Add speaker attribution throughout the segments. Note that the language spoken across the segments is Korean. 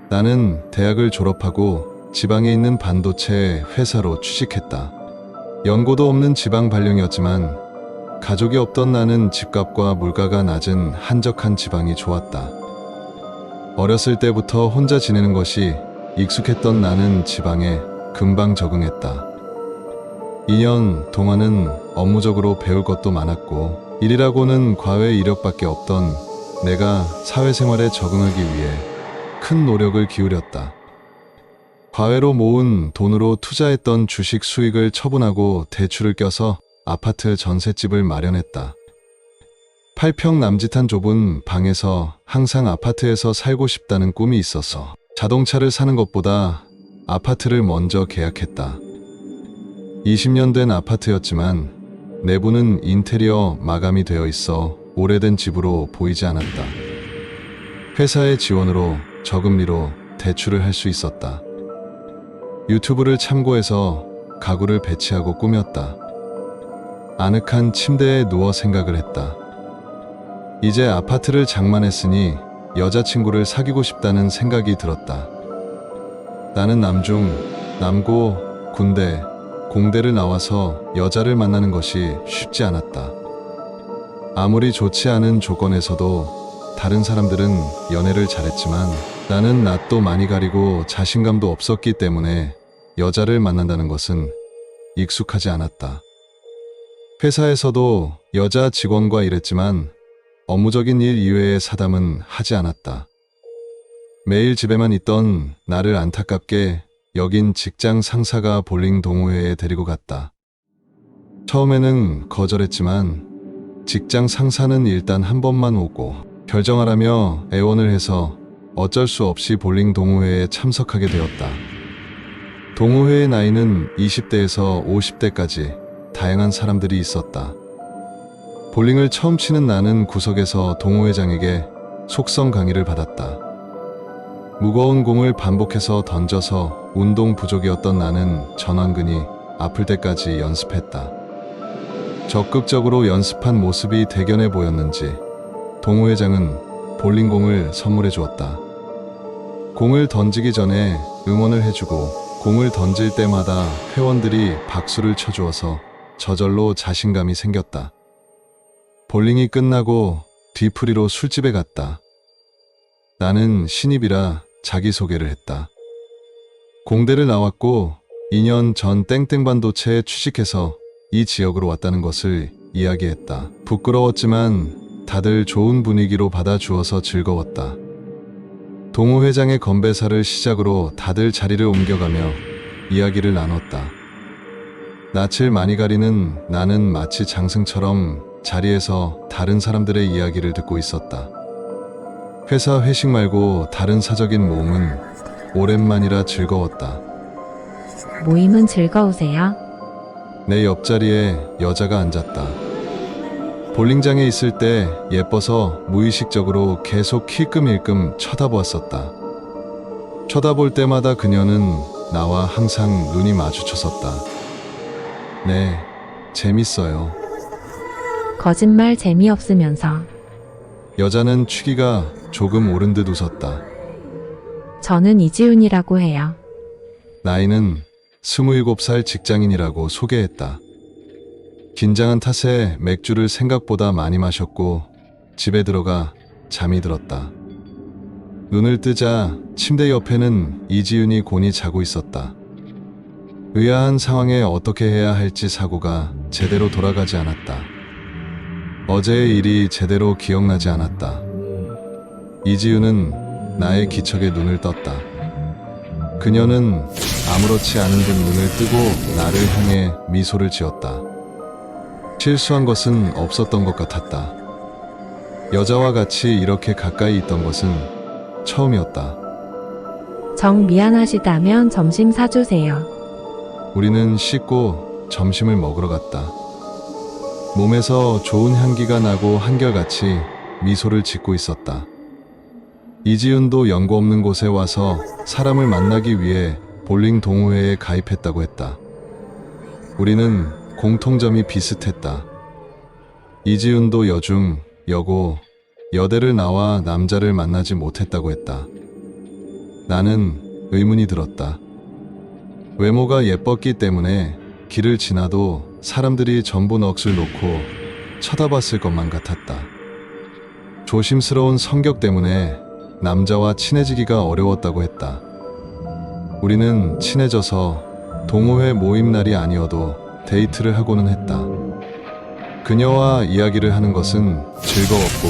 Speaker 1: 나는 대학을 졸업하고 지방에 있는 반도체 회사로 취직했다. 연고도 없는 지방 발령이었지만 가족이 없던 나는 집값과 물가가 낮은 한적한 지방이 좋았다. 어렸을 때부터 혼자 지내는 것이 익숙했던 나는 지방에 금방 적응했다. 2년 동안은 업무적으로 배울 것도 많았고 일이라고는 과외 이력밖에 없던 내가 사회생활에 적응하기 위해 큰 노력을 기울였다. 과외로 모은 돈으로 투자했던 주식 수익을 처분하고 대출을 껴서 아파트 전셋집을 마련했다. 8평 남짓한 좁은 방에서 항상 아파트에서 살고 싶다는 꿈이 있어서 자동차를 사는 것보다 아파트를 먼저 계약했다. 20년 된 아파트였지만 내부는 인테리어 마감이 되어 있어 오래된 집으로 보이지 않았다. 회사의 지원으로 저금리로 대출을 할 수 있었다. 유튜브를 참고해서 가구를 배치하고 꾸몄다. 아늑한 침대에 누워 생각을 했다. 이제 아파트를 장만했으니 여자친구를 사귀고 싶다는 생각이 들었다. 나는 남고, 군대, 공대를 나와서 여자를 만나는 것이 쉽지 않았다. 아무리 좋지 않은 조건에서도 다른 사람들은 연애를 잘했지만 나는 낯도 많이 가리고 자신감도 없었기 때문에 여자를 만난다는 것은 익숙하지 않았다. 회사에서도 여자 직원과 일했지만 업무적인 일 이외의 사담은 하지 않았다. 매일 집에만 있던 나를 안타깝게 여긴 직장 상사가 볼링 동호회에 데리고 갔다. 처음에는 거절했지만 직장 상사는 일단 한 번만 오고 결정하라며 애원을 해서 어쩔 수 없이 볼링 동호회에 참석하게 되었다. 동호회의 나이는 20대에서 50대까지 다양한 사람들이 있었다. 볼링을 처음 치는 나는 구석에서 동호회장에게 속성 강의를 받았다. 무거운 공을 반복해서 던져서 운동 부족이었던 나는 전완근이 아플 때까지 연습했다. 적극적으로 연습한 모습이 대견해 보였는지 동호회장은 볼링공을 선물해 주었다. 공을 던지기 전에 응원을 해주고 공을 던질 때마다 회원들이 박수를 쳐주어서 저절로 자신감이 생겼다. 볼링이 끝나고 뒤풀이로 술집에 갔다. 나는 신입이라 자기소개를 했다. 공대를 나왔고 2년 전 땡땡반도체에 취직해서 이 지역으로 왔다는 것을 이야기했다. 부끄러웠지만 다들 좋은 분위기로 받아주어서 즐거웠다. 동호회장의 건배사를 시작으로 다들 자리를 옮겨가며 이야기를 나눴다. 낯을 많이 가리는 나는 마치 장승처럼 자리에서 다른 사람들의 이야기를 듣고 있었다. 회사 회식 말고 다른 사적인 모임은 오랜만이라 즐거웠다.
Speaker 2: 모임은 즐거우세요?
Speaker 1: 내 옆자리에 여자가 앉았다. 볼링장에 있을 때 예뻐서 무의식적으로 계속 힐끔힐끔 쳐다보았었다. 쳐다볼 때마다 그녀는 나와 항상 눈이 마주쳤었다. 네, 재밌어요.
Speaker 2: 거짓말 재미없으면서.
Speaker 1: 여자는 취기가 조금 오른 듯 웃었다.
Speaker 2: 저는 이지훈이라고 해요.
Speaker 1: 나이는 27살 직장인이라고 소개했다. 긴장한 탓에 맥주를 생각보다 많이 마셨고 집에 들어가 잠이 들었다. 눈을 뜨자 침대 옆에는 이지윤이 곤히 자고 있었다. 의아한 상황에 어떻게 해야 할지 사고가 제대로 돌아가지 않았다. 어제의 일이 제대로 기억나지 않았다. 이지윤은 나의 기척에 눈을 떴다. 그녀는 아무렇지 않은 듯 눈을 뜨고 나를 향해 미소를 지었다. 실수한 것은 없었던 것 같았다. 여자와 같이 이렇게 가까이 있던 것은 처음이었다.
Speaker 2: 정 미안하시다면 점심 사주세요.
Speaker 1: 우리는 씻고 점심을 먹으러 갔다. 몸에서 좋은 향기가 나고 한결같이 미소를 짓고 있었다. 이지윤도 연고 없는 곳에 와서 사람을 만나기 위해 볼링 동호회에 가입했다고 했다. 우리는 공통점이 비슷했다. 이지윤도 여중, 여고, 여대를 나와 남자를 만나지 못했다고 했다. 나는 의문이 들었다. 외모가 예뻤기 때문에 길을 지나도 사람들이 전부 넋을 놓고 쳐다봤을 것만 같았다. 조심스러운 성격 때문에 남자와 친해지기가 어려웠다고 했다. 우리는 친해져서 동호회 모임 날이 아니어도 데이트를 하고는 했다. 그녀와 이야기를 하는 것은 즐거웠고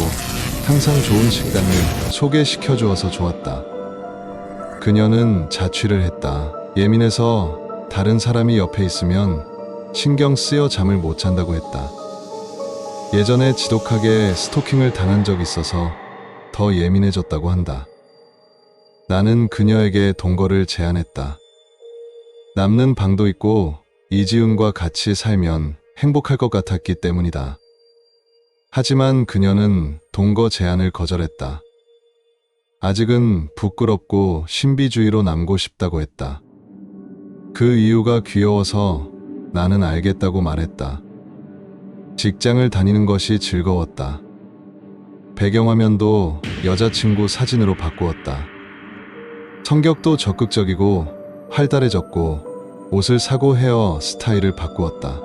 Speaker 1: 항상 좋은 식당을 소개시켜 주어서 좋았다. 그녀는 자취를 했다. 예민해서 다른 사람이 옆에 있으면 신경 쓰여 잠을 못 잔다고 했다. 예전에 지독하게 스토킹을 당한 적이 있어서 더 예민해졌다고 한다. 나는 그녀에게 동거를 제안했다. 남는 방도 있고 이지훈과 같이 살면 행복할 것 같았기 때문이다. 하지만 그녀는 동거 제안을 거절했다. 아직은 부끄럽고 신비주의로 남고 싶다고 했다. 그 이유가 귀여워서 나는 알겠다고 말했다. 직장을 다니는 것이 즐거웠다. 배경화면도 여자친구 사진으로 바꾸었다. 성격도 적극적이고 활달해졌고 옷을 사고 헤어 스타일을 바꾸었다.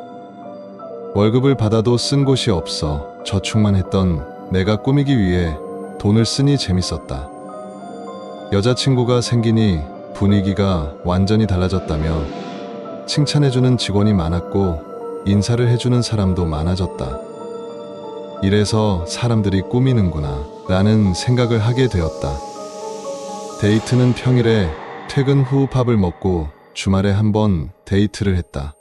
Speaker 1: 월급을 받아도 쓴 곳이 없어 저축만 했던 내가 꾸미기 위해 돈을 쓰니 재밌었다. 여자친구가 생기니 분위기가 완전히 달라졌다며 칭찬해주는 직원이 많았고 인사를 해주는 사람도 많아졌다. 이래서 사람들이 꾸미는구나 라는 생각을 하게 되었다. 데이트는 평일에 퇴근 후 밥을 먹고 주말에 한번 데이트를 했다.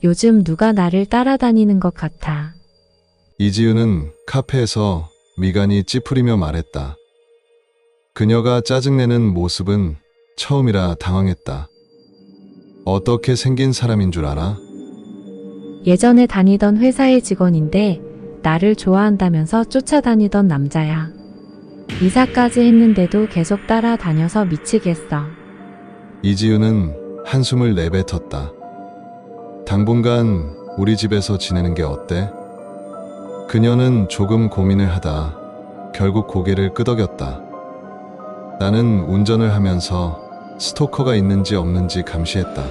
Speaker 2: 요즘 누가 나를 따라다니는 것 같아.
Speaker 1: 이지우는 카페에서 미간이 찌푸리며 말했다. 그녀가 짜증내는 모습은 처음이라 당황했다. 어떻게 생긴 사람인 줄 알아?
Speaker 2: 예전에 다니던 회사의 직원인데 나를 좋아한다면서 쫓아다니던 남자야. 이사까지 했는데도 계속 따라다녀서 미치겠어.
Speaker 1: 이지우는 한숨을 내뱉었다. 당분간 우리 집에서 지내는 게 어때? 그녀는 조금 고민을 하다 결국 고개를 끄덕였다. 나는 운전을 하면서 스토커가 있는지 없는지 감시했다.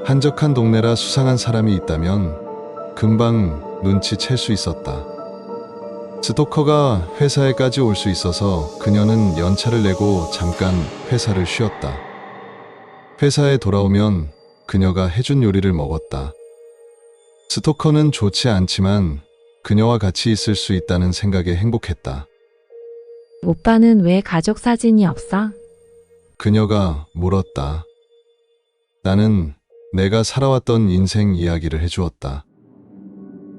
Speaker 1: 한적한 동네라 수상한 사람이 있다면 금방 눈치챌 수 있었다. 스토커가 회사에까지 올 수 있어서 그녀는 연차를 내고 잠깐 회사를 쉬었다. 회사에 돌아오면 그녀가 해준 요리를 먹었다. 스토커는 좋지 않지만 그녀와 같이 있을 수 있다는 생각에 행복했다.
Speaker 2: 오빠는 왜 가족 사진이 없어?
Speaker 1: 그녀가 물었다. 나는 내가 살아왔던 인생 이야기를 해주었다.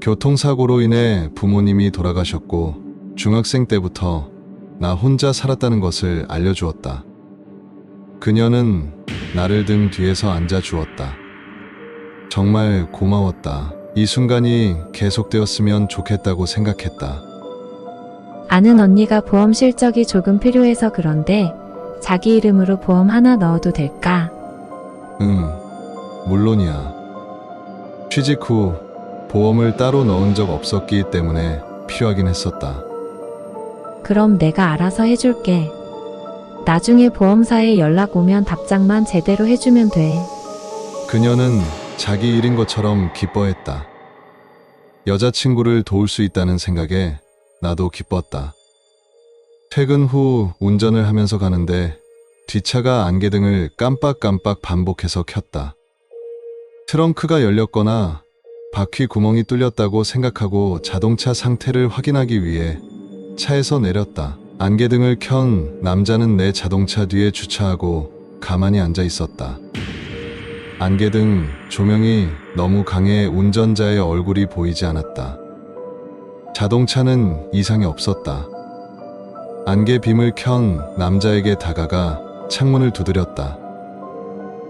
Speaker 1: 교통사고로 인해 부모님이 돌아가셨고 중학생 때부터 나 혼자 살았다는 것을 알려주었다. 그녀는 나를 등 뒤에서 앉아주었다. 정말 고마웠다. 이 순간이 계속되었으면 좋겠다고 생각했다.
Speaker 2: 아는 언니가 보험 실적이 조금 필요해서 그런데 자기 이름으로 보험 하나 넣어도 될까?
Speaker 1: 응, 물론이야. 취직 후 보험을 따로 넣은 적 없었기 때문에 필요하긴 했었다.
Speaker 2: 그럼 내가 알아서 해줄게. 나중에 보험사에 연락 오면 답장만 제대로 해주면 돼.
Speaker 1: 그녀는 자기 일인 것처럼 기뻐했다. 여자친구를 도울 수 있다는 생각에 나도 기뻤다. 퇴근 후 운전을 하면서 가는데 뒷차가 안개등을 깜빡깜빡 반복해서 켰다. 트렁크가 열렸거나 바퀴 구멍이 뚫렸다고 생각하고 자동차 상태를 확인하기 위해 차에서 내렸다. 안개등을 켠 남자는 내 자동차 뒤에 주차하고 가만히 앉아 있었다. 안개등 조명이 너무 강해 운전자의 얼굴이 보이지 않았다. 자동차는 이상이 없었다. 안개빔을 켠 남자에게 다가가 창문을 두드렸다.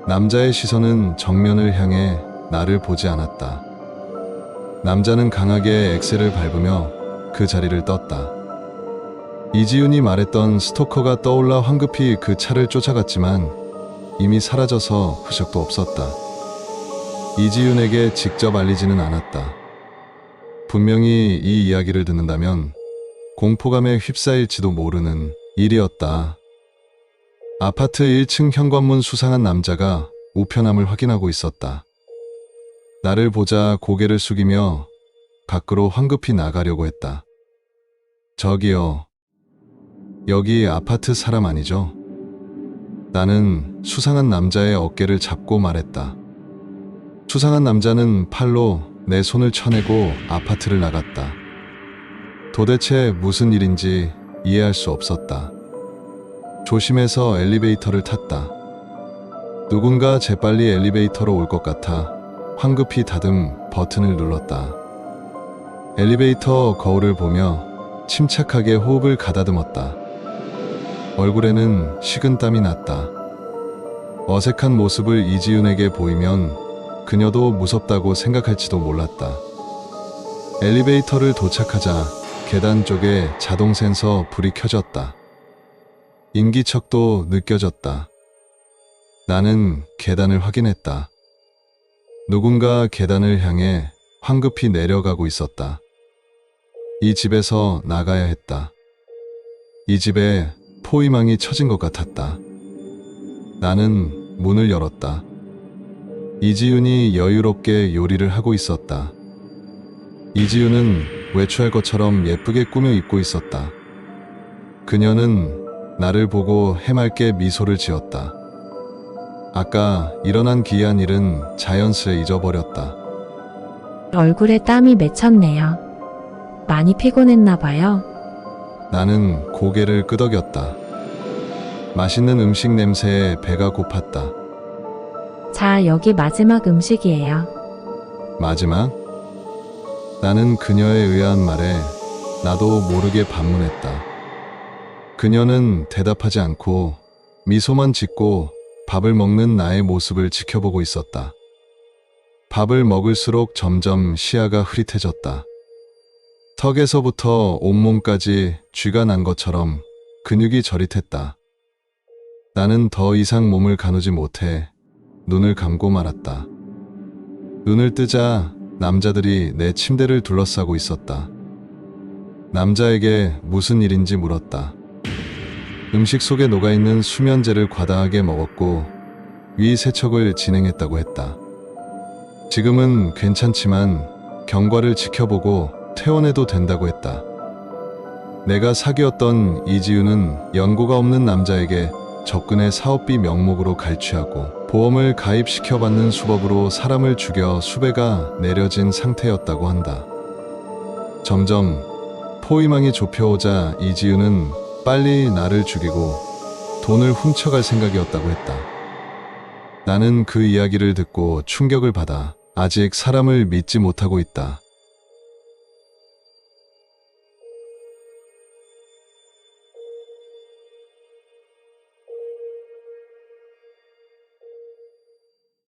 Speaker 1: 남자의 시선은 정면을 향해 나를 보지 않았다. 남자는 강하게 엑셀을 밟으며 그 자리를 떴다. 이지훈이 말했던 스토커가 떠올라 황급히 그 차를 쫓아갔지만 이미 사라져서 흔적도 없었다. 이지훈에게 직접 알리지는 않았다. 분명히 이 이야기를 듣는다면 공포감에 휩싸일지도 모르는 일이었다. 아파트 1층 현관문 수상한 남자가 우편함을 확인하고 있었다. 나를 보자 고개를 숙이며 밖으로 황급히 나가려고 했다. 저기요. 여기 아파트 사람 아니죠? 나는 수상한 남자의 어깨를 잡고 말했다. 수상한 남자는 팔로 내 손을 쳐내고 아파트를 나갔다. 도대체 무슨 일인지 이해할 수 없었다. 조심해서 엘리베이터를 탔다. 누군가 재빨리 엘리베이터로 올 것 같아 황급히 닫은 버튼을 눌렀다. 엘리베이터 거울을 보며 침착하게 호흡을 가다듬었다. 얼굴에는 식은땀이 났다. 어색한 모습을 이지윤에게 보이면 그녀도 무섭다고 생각할지도 몰랐다. 엘리베이터를 도착하자 계단 쪽에 자동 센서 불이 켜졌다. 인기척도 느껴졌다. 나는 계단을 확인했다. 누군가 계단을 향해 황급히 내려가고 있었다. 이 집에서 나가야 했다. 이 집에 포위망이 쳐진 것 같았다. 나는 문을 열었다. 이지윤이 여유롭게 요리를 하고 있었다. 이지윤은 외출할 것처럼 예쁘게 꾸며 입고 있었다. 그녀는 나를 보고 해맑게 미소를 지었다. 아까 일어난 기이한 일은 자연스레 잊어버렸다.
Speaker 2: 얼굴에 땀이 맺혔네요. 많이 피곤했나 봐요.
Speaker 1: 나는 고개를 끄덕였다. 맛있는 음식 냄새에 배가 고팠다.
Speaker 2: 자, 여기 마지막 음식이에요.
Speaker 1: 마지막? 나는 그녀의 의아한 말에 나도 모르게 반문했다. 그녀는 대답하지 않고 미소만 짓고 밥을 먹는 나의 모습을 지켜보고 있었다. 밥을 먹을수록 점점 시야가 흐릿해졌다. 턱에서부터 온몸까지 쥐가 난 것처럼 근육이 저릿했다. 나는 더 이상 몸을 가누지 못해 눈을 감고 말았다. 눈을 뜨자 남자들이 내 침대를 둘러싸고 있었다. 남자에게 무슨 일인지 물었다. 음식 속에 녹아있는 수면제를 과다하게 먹었고 위 세척을 진행했다고 했다. 지금은 괜찮지만 경과를 지켜보고 퇴원해도 된다고 했다. 내가 사귀었던 이지윤은 연고가 없는 남자에게 접근해 사업비 명목으로 갈취하고 보험을 가입시켜받는 수법으로 사람을 죽여 수배가 내려진 상태였다고 한다. 점점 포위망이 좁혀오자 이지윤은 빨리 나를 죽이고 돈을 훔쳐갈 생각이었다고 했다. 나는 그 이야기를 듣고 충격을 받아 아직 사람을 믿지 못하고 있다.